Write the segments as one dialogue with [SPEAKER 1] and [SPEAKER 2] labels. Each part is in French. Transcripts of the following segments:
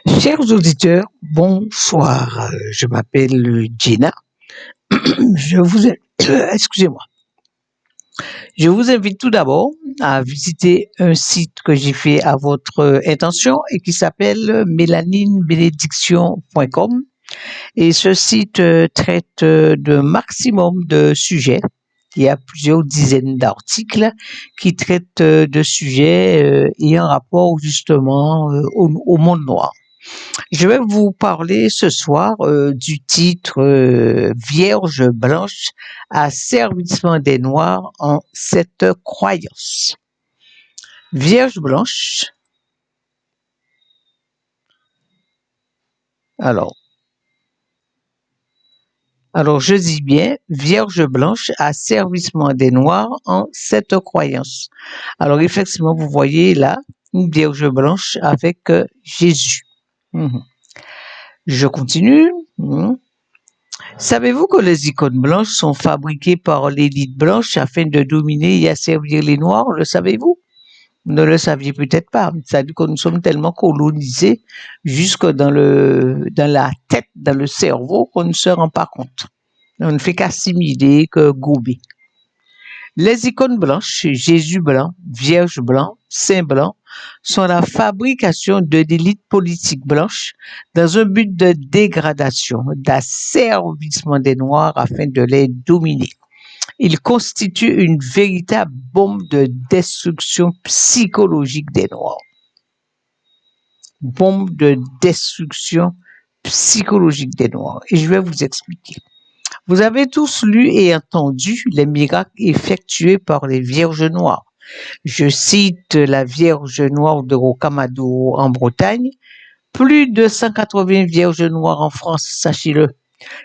[SPEAKER 1] Chers auditeurs, bonsoir. Je m'appelle Gina. Je vous, excusez-moi. Je vous invite tout d'abord à visiter un site que j'ai fait à votre intention et qui s'appelle melaninebénédiction.com. Et ce site traite de maximum de sujets. Il y a plusieurs dizaines d'articles qui traitent de sujets ayant rapport justement au monde noir. Je vais vous parler ce soir du titre Vierge blanche, asservissement des Noirs en cette croyance. Vierge blanche. Alors, je dis bien Vierge blanche, asservissement des Noirs en cette croyance. Alors, effectivement, vous voyez là une Vierge blanche avec Jésus. Je continue. Savez-vous que les icônes blanches sont fabriquées par l'élite blanche afin de dominer et asservir les Noirs? Le savez-vous? Vous ne le saviez peut-être pas. C'est-à-dire que nous sommes tellement colonisés jusque dans la tête, dans le cerveau, qu'on ne se rend pas compte. On ne fait qu'assimiler, que gober. Les icônes blanches, Jésus blanc, Vierge blanc, Saint blanc, sont la fabrication de l'élite politique blanche dans un but de dégradation, d'asservissement des Noirs afin de les dominer. Ils constituent une véritable bombe de destruction psychologique des Noirs. Bombe de destruction psychologique des Noirs. Et je vais vous expliquer. Vous avez tous lu et entendu les miracles effectués par les Vierges noires. Je cite la Vierge noire de Rocamadour en Bretagne, plus de 180 Vierges noires en France, sachez-le,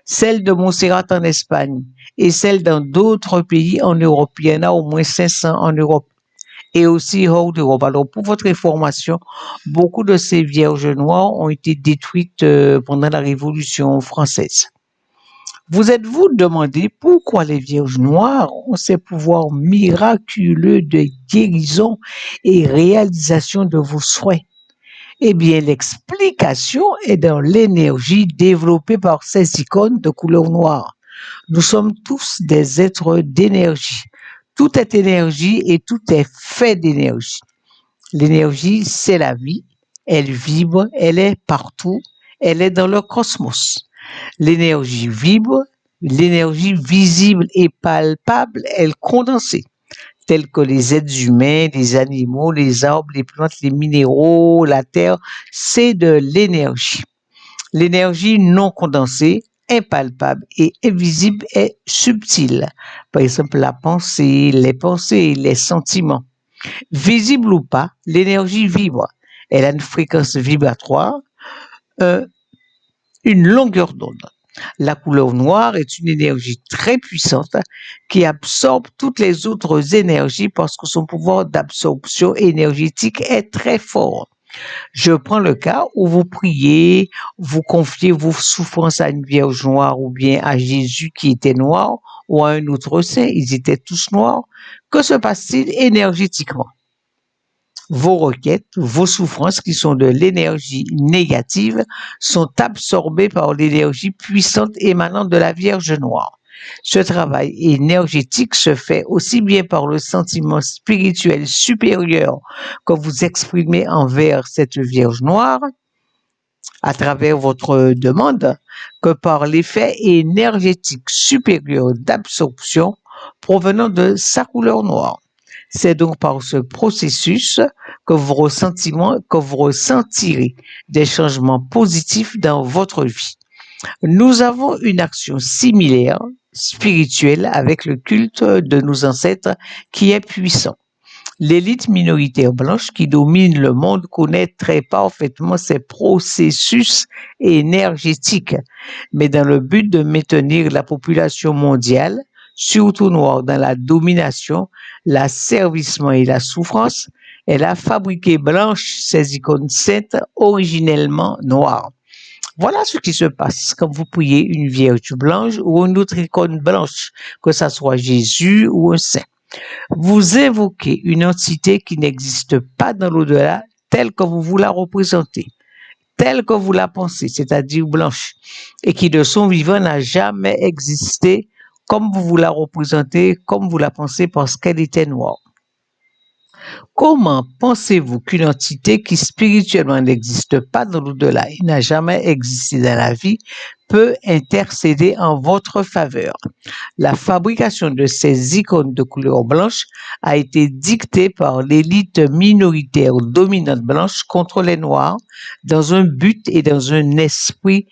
[SPEAKER 1] celle de Montserrat en Espagne et celle dans d'autres pays en Europe. Il y en a au moins 500 en Europe et aussi hors d'Europe. Alors, pour votre information, beaucoup de ces Vierges noires ont été détruites pendant la Révolution française. Vous êtes-vous demandé pourquoi les Vierges noires ont ces pouvoirs miraculeux de guérison et réalisation de vos souhaits? Eh bien, l'explication est dans l'énergie développée par ces icônes de couleur noire. Nous sommes tous des êtres d'énergie. Tout est énergie et tout est fait d'énergie. L'énergie, c'est la vie. Elle vibre, elle est partout, elle est dans le cosmos. L'énergie vibre, l'énergie visible et palpable est condensée, telle que les êtres humains, les animaux, les arbres, les plantes, les minéraux, la terre, c'est de l'énergie. L'énergie non condensée, impalpable et invisible est subtile. Par exemple, la pensée, les sentiments. Visible ou pas, l'énergie vibre. Elle a une fréquence vibratoire, une longueur d'onde. La couleur noire est une énergie très puissante qui absorbe toutes les autres énergies parce que son pouvoir d'absorption énergétique est très fort. Je prends le cas où vous priez, vous confiez vos souffrances à une Vierge noire ou bien à Jésus qui était noir ou à un autre saint, ils étaient tous noirs. Que se passe-t-il énergétiquement? Vos requêtes, vos souffrances qui sont de l'énergie négative sont absorbées par l'énergie puissante émanant de la Vierge noire. Ce travail énergétique se fait aussi bien par le sentiment spirituel supérieur que vous exprimez envers cette Vierge noire à travers votre demande que par l'effet énergétique supérieur d'absorption provenant de sa couleur noire. C'est donc par ce processus que vous ressentirez des changements positifs dans votre vie. Nous avons une action similaire, spirituelle, avec le culte de nos ancêtres qui est puissant. L'élite minoritaire blanche qui domine le monde connaît très parfaitement ces processus énergétiques, mais dans le but de maintenir la population mondiale, surtout noire, dans la domination, l'asservissement et la souffrance, elle a fabriqué blanches ces icônes saintes originellement noires. Voilà ce qui se passe quand vous priez une Vierge blanche ou une autre icône blanche, que ce soit Jésus ou un saint. Vous invoquez une entité qui n'existe pas dans l'au-delà telle que vous la représentez, telle que vous la pensez, c'est-à-dire blanche, et qui de son vivant n'a jamais existé comme vous la représentez, comme vous la pensez parce qu'elle était noire. Comment pensez-vous qu'une entité qui spirituellement n'existe pas dans l'au-delà et n'a jamais existé dans la vie peut intercéder en votre faveur? La fabrication de ces icônes de couleur blanche a été dictée par l'élite minoritaire dominante blanche contre les Noirs dans un but et dans un esprit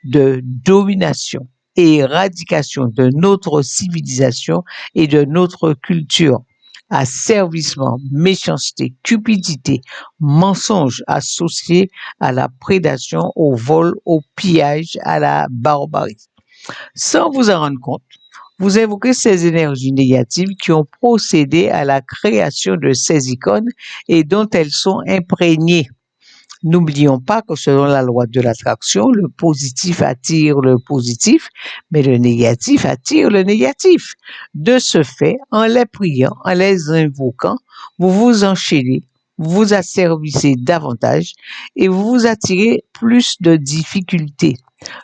[SPEAKER 1] de domination et éradication de notre civilisation et de notre culture. Asservissement, méchanceté, cupidité, mensonge associés à la prédation, au vol, au pillage, à la barbarie. Sans vous en rendre compte, vous évoquez ces énergies négatives qui ont procédé à la création de ces icônes et dont elles sont imprégnées. N'oublions pas que selon la loi de l'attraction, le positif attire le positif, mais le négatif attire le négatif. De ce fait, en les priant, en les invoquant, vous vous enchaînez, vous vous asservissez davantage et vous vous attirez plus de difficultés.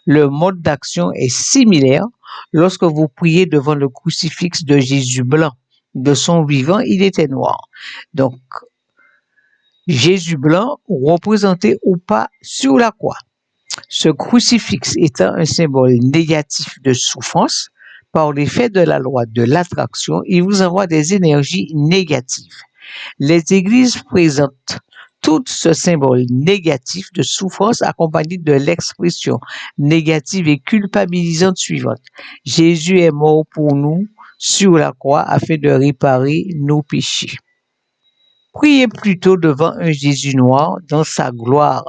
[SPEAKER 1] Le mode d'action est similaire lorsque vous priez devant le crucifix de Jésus blanc. De son vivant, il était noir. Donc, Jésus blanc représenté ou pas sur la croix. Ce crucifix étant un symbole négatif de souffrance, par l'effet de la loi de l'attraction, il vous envoie des énergies négatives. Les églises présentent tout ce symbole négatif de souffrance accompagné de l'expression négative et culpabilisante suivante. Jésus est mort pour nous sur la croix afin de réparer nos péchés. Priez plutôt devant un Jésus noir dans sa gloire.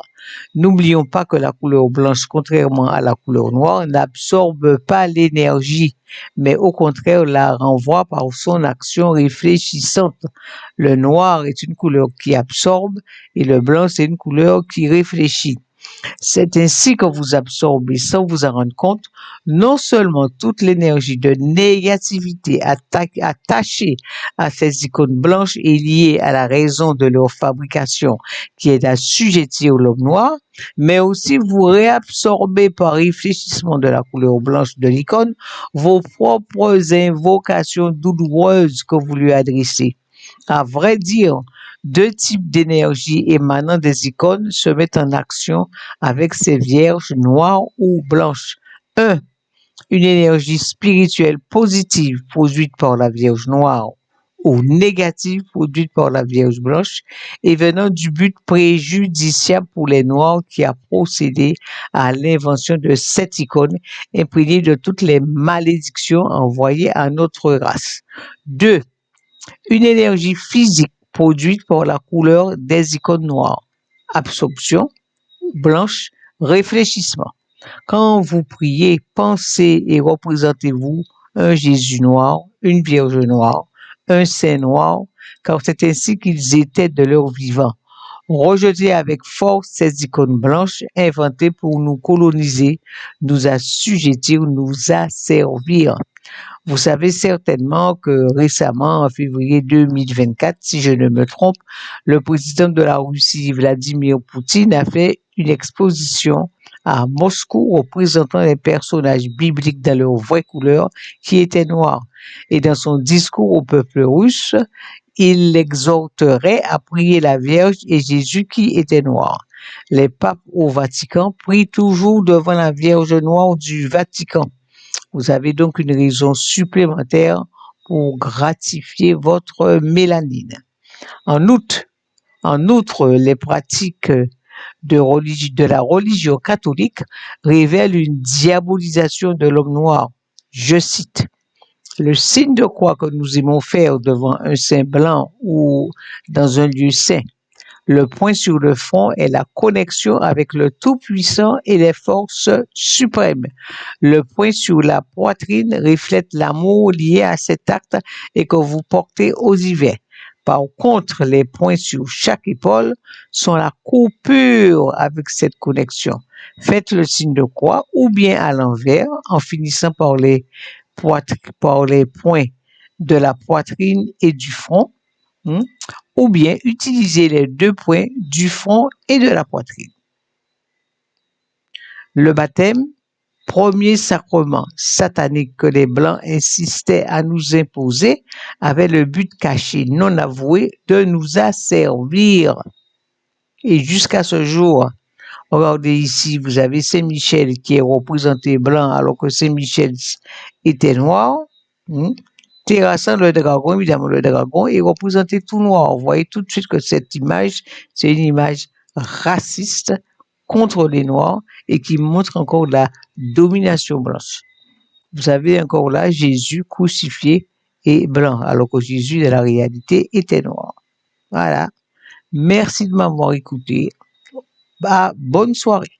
[SPEAKER 1] N'oublions pas que la couleur blanche, contrairement à la couleur noire, n'absorbe pas l'énergie, mais au contraire la renvoie par son action réfléchissante. Le noir est une couleur qui absorbe et le blanc, c'est une couleur qui réfléchit. C'est ainsi que vous absorbez, sans vous en rendre compte, non seulement toute l'énergie de négativité attachée à ces icônes blanches et liée à la raison de leur fabrication, qui est d'assujettir l'homme noir, mais aussi vous réabsorbez par réfléchissement de la couleur blanche de l'icône vos propres invocations douloureuses que vous lui adressez. À vrai dire, deux types d'énergie émanant des icônes se mettent en action avec ces vierges noires ou blanches. Un, une énergie spirituelle positive produite par la Vierge noire ou négative produite par la Vierge blanche et venant du but préjudiciable pour les Noirs qui a procédé à l'invention de cette icône imprégnée de toutes les malédictions envoyées à notre race. Deux, une énergie physique produite par la couleur des icônes noires. Absorption, blanche, réfléchissement. Quand vous priez, pensez et représentez-vous un Jésus noir, une Vierge noire, un Saint noir, car c'est ainsi qu'ils étaient de leur vivant. Rejetez avec force ces icônes blanches inventées pour nous coloniser, nous assujettir, nous asservir. Vous savez certainement que récemment, en février 2024, si je ne me trompe, le président de la Russie, Vladimir Poutine, a fait une exposition à Moscou représentant les personnages bibliques dans leur vraie couleur qui étaient noirs. Et dans son discours au peuple russe, il l'exhorterait à prier la Vierge et Jésus qui était noir. Les papes au Vatican prient toujours devant la Vierge noire du Vatican. Vous avez donc une raison supplémentaire pour gratifier votre mélanine. En outre, les pratiques de la religion catholique révèlent une diabolisation de l'homme noir. Je cite, le signe de croix que nous aimons faire devant un saint blanc ou dans un lieu saint. Le point sur le front est la connexion avec le Tout-Puissant et les forces suprêmes. Le point sur la poitrine reflète l'amour lié à cet acte et que vous portez aux hivers. Par contre, les points sur chaque épaule sont la coupure avec cette connexion. Faites le signe de croix ou bien à l'envers en finissant par les points de la poitrine et du front. Ou bien utiliser les deux points du front et de la poitrine. Le baptême, premier sacrement satanique que les Blancs insistaient à nous imposer, avait le but caché, non avoué, de nous asservir. Et jusqu'à ce jour, regardez ici, vous avez Saint-Michel qui est représenté blanc alors que Saint-Michel était noir. Terrassant le dragon, évidemment, le dragon est représenté tout noir. Vous voyez tout de suite que cette image, c'est une image raciste contre les Noirs et qui montre encore la domination blanche. Vous avez encore là Jésus crucifié et blanc, alors que Jésus, dans la réalité, était noir. Voilà. Merci de m'avoir écouté. Bonne soirée.